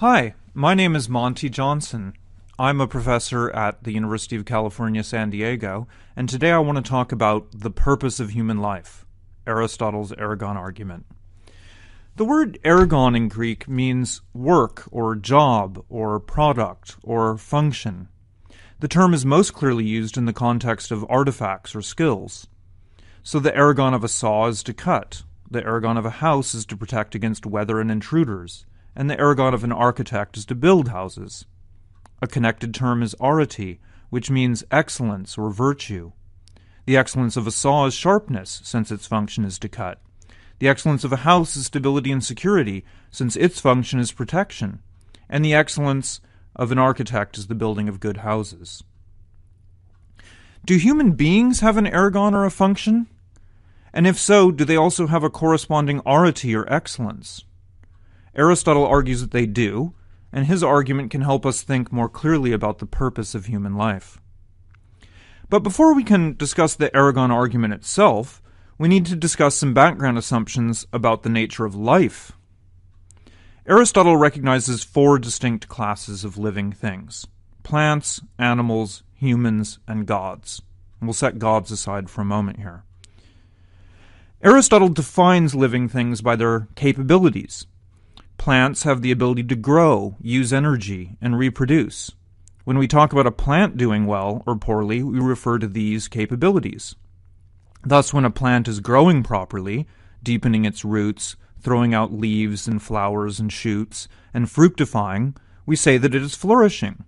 Hi, my name is Monty Johnson. I'm a professor at the University of California, San Diego, and today I want to talk about the purpose of human life, Aristotle's ergon argument. The word ergon in Greek means work or job or product or function. The term is most clearly used in the context of artifacts or skills. So the ergon of a saw is to cut, the ergon of a house is to protect against weather and intruders, and the ergon of an architect is to build houses. A connected term is arete, which means excellence or virtue. The excellence of a saw is sharpness, since its function is to cut. The excellence of a house is stability and security, since its function is protection. And the excellence of an architect is the building of good houses. Do human beings have an ergon or a function? And if so, do they also have a corresponding arete or excellence? Aristotle argues that they do, and his argument can help us think more clearly about the purpose of human life. But before we can discuss the ergon argument itself, we need to discuss some background assumptions about the nature of life. Aristotle recognizes four distinct classes of living things: plants, animals, humans, and gods. And we'll set gods aside for a moment here. Aristotle defines living things by their capabilities. Plants have the ability to grow, use energy, and reproduce. When we talk about a plant doing well or poorly, we refer to these capabilities. Thus, when a plant is growing properly, deepening its roots, throwing out leaves and flowers and shoots, and fructifying, we say that it is flourishing.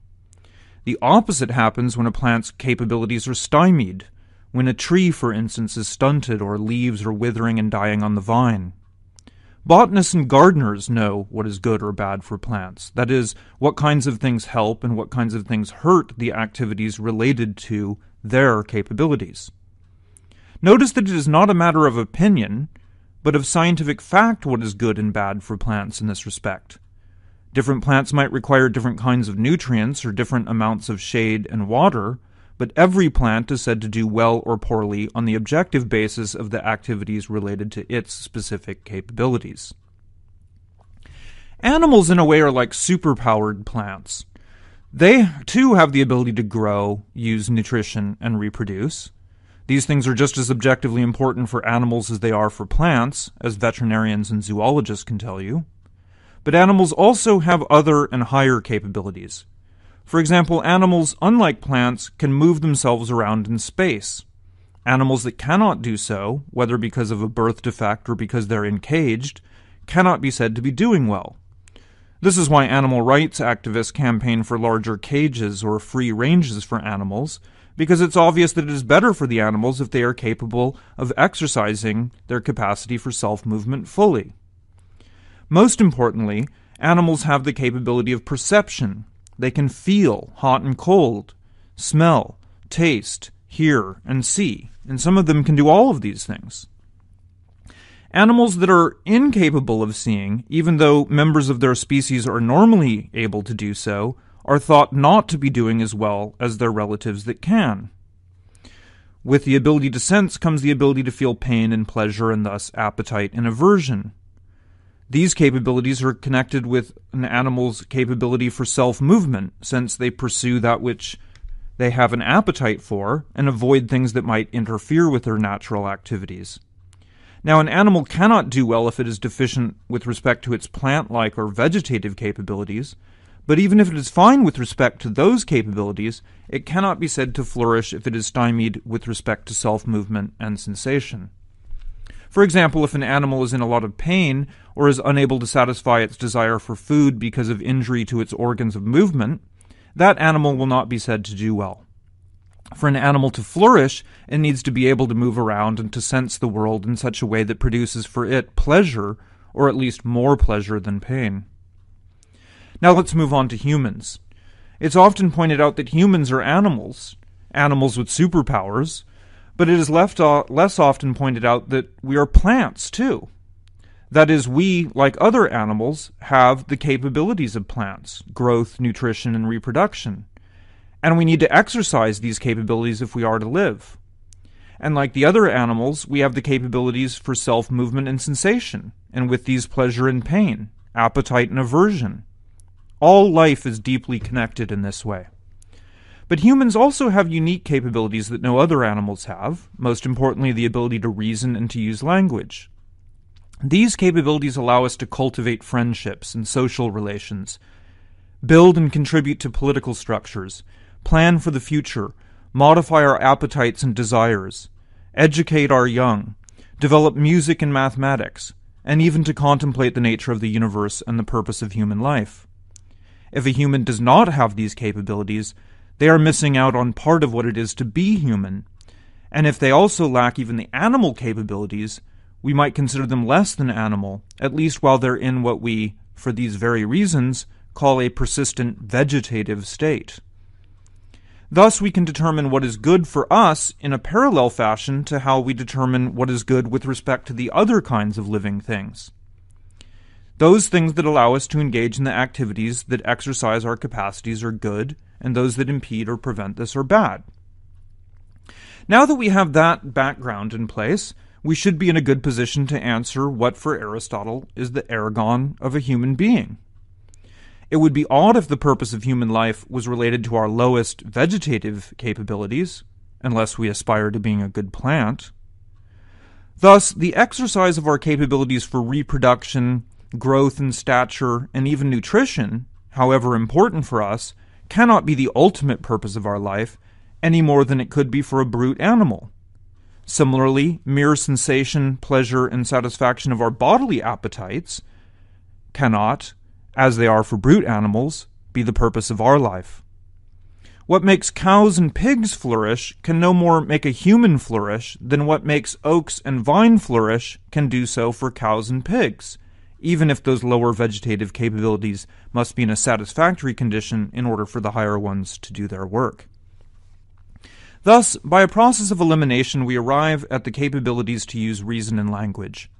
The opposite happens when a plant's capabilities are stymied, when a tree, for instance, is stunted or leaves are withering and dying on the vine. Botanists and gardeners know what is good or bad for plants. That is, what kinds of things help and what kinds of things hurt the activities related to their capabilities. Notice that it is not a matter of opinion, but of scientific fact what is good and bad for plants in this respect. Different plants might require different kinds of nutrients or different amounts of shade and water, but every plant is said to do well or poorly on the objective basis of the activities related to its specific capabilities. Animals, in a way, are like superpowered plants. They, too, have the ability to grow, use nutrition, and reproduce. These things are just as objectively important for animals as they are for plants, as veterinarians and zoologists can tell you. But animals also have other and higher capabilities. For example, animals, unlike plants, can move themselves around in space. Animals that cannot do so, whether because of a birth defect or because they're encaged, cannot be said to be doing well. This is why animal rights activists campaign for larger cages or free ranges for animals, because it's obvious that it is better for the animals if they are capable of exercising their capacity for self-movement fully. Most importantly, animals have the capability of perception. They can feel hot and cold, smell, taste, hear, and see, and some of them can do all of these things. Animals that are incapable of seeing, even though members of their species are normally able to do so, are thought not to be doing as well as their relatives that can. With the ability to sense comes the ability to feel pain and pleasure, and thus appetite and aversion. These capabilities are connected with an animal's capability for self-movement, since they pursue that which they have an appetite for and avoid things that might interfere with their natural activities. Now, an animal cannot do well if it is deficient with respect to its plant-like or vegetative capabilities, but even if it is fine with respect to those capabilities, it cannot be said to flourish if it is stymied with respect to self-movement and sensation. For example, if an animal is in a lot of pain or is unable to satisfy its desire for food because of injury to its organs of movement, that animal will not be said to do well. For an animal to flourish, it needs to be able to move around and to sense the world in such a way that produces for it pleasure, or at least more pleasure than pain. Now let's move on to humans. It's often pointed out that humans are animals with superpowers, but it is less often pointed out that we are plants, too. That is, we, like other animals, have the capabilities of plants: growth, nutrition, and reproduction. And we need to exercise these capabilities if we are to live. And like the other animals, we have the capabilities for self-movement and sensation, and with these pleasure and pain, appetite and aversion. All life is deeply connected in this way. But humans also have unique capabilities that no other animals have, most importantly the ability to reason and to use language. These capabilities allow us to cultivate friendships and social relations, build and contribute to political structures, plan for the future, modify our appetites and desires, educate our young, develop music and mathematics, and even to contemplate the nature of the universe and the purpose of human life. If a human does not have these capabilities, they are missing out on part of what it is to be human. And if they also lack even the animal capabilities, we might consider them less than animal, at least while they're in what we, for these very reasons, call a persistent vegetative state. Thus, we can determine what is good for us in a parallel fashion to how we determine what is good with respect to the other kinds of living things. Those things that allow us to engage in the activities that exercise our capacities are good, and those that impede or prevent this are bad. Now that we have that background in place, we should be in a good position to answer what for Aristotle is the ergon of a human being. It would be odd if the purpose of human life was related to our lowest vegetative capabilities, unless we aspire to being a good plant. Thus, the exercise of our capabilities for reproduction, growth and stature, and even nutrition, however important for us, cannot be the ultimate purpose of our life, any more than it could be for a brute animal. Similarly, mere sensation, pleasure, and satisfaction of our bodily appetites cannot, as they are for brute animals, be the purpose of our life. What makes cows and pigs flourish can no more make a human flourish than what makes oaks and vine flourish can do so for cows and pigs, even if those lower vegetative capabilities must be in a satisfactory condition in order for the higher ones to do their work. Thus, by a process of elimination, we arrive at the capabilities to use reason and language.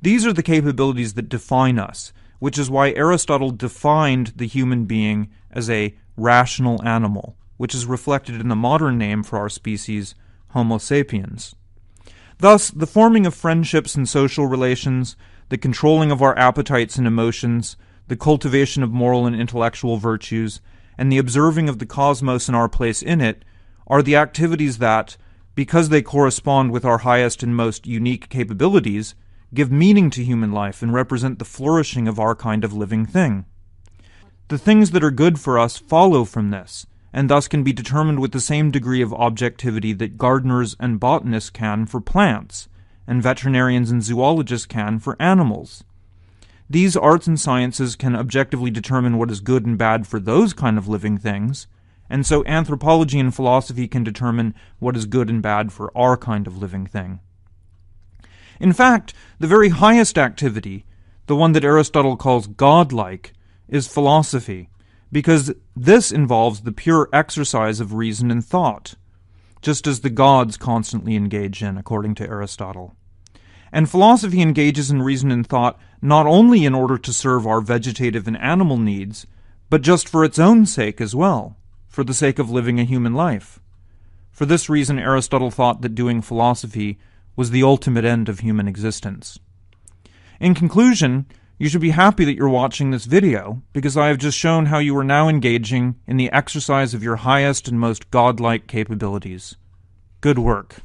These are the capabilities that define us, which is why Aristotle defined the human being as a rational animal, which is reflected in the modern name for our species, Homo sapiens. Thus, the forming of friendships and social relations, the controlling of our appetites and emotions, the cultivation of moral and intellectual virtues, and the observing of the cosmos and our place in it are the activities that, because they correspond with our highest and most unique capabilities, give meaning to human life and represent the flourishing of our kind of living thing. The things that are good for us follow from this, and thus can be determined with the same degree of objectivity that gardeners and botanists can for plants, and veterinarians and zoologists can for animals. These arts and sciences can objectively determine what is good and bad for those kind of living things, and so anthropology and philosophy can determine what is good and bad for our kind of living thing. In fact, the very highest activity, the one that Aristotle calls godlike, is philosophy, because this involves the pure exercise of reason and thought, just as the gods constantly engage in, according to Aristotle. And philosophy engages in reason and thought not only in order to serve our vegetative and animal needs, but just for its own sake as well, for the sake of living a human life. For this reason, Aristotle thought that doing philosophy was the ultimate end of human existence. In conclusion, you should be happy that you're watching this video, because I have just shown how you are now engaging in the exercise of your highest and most godlike capabilities. Good work.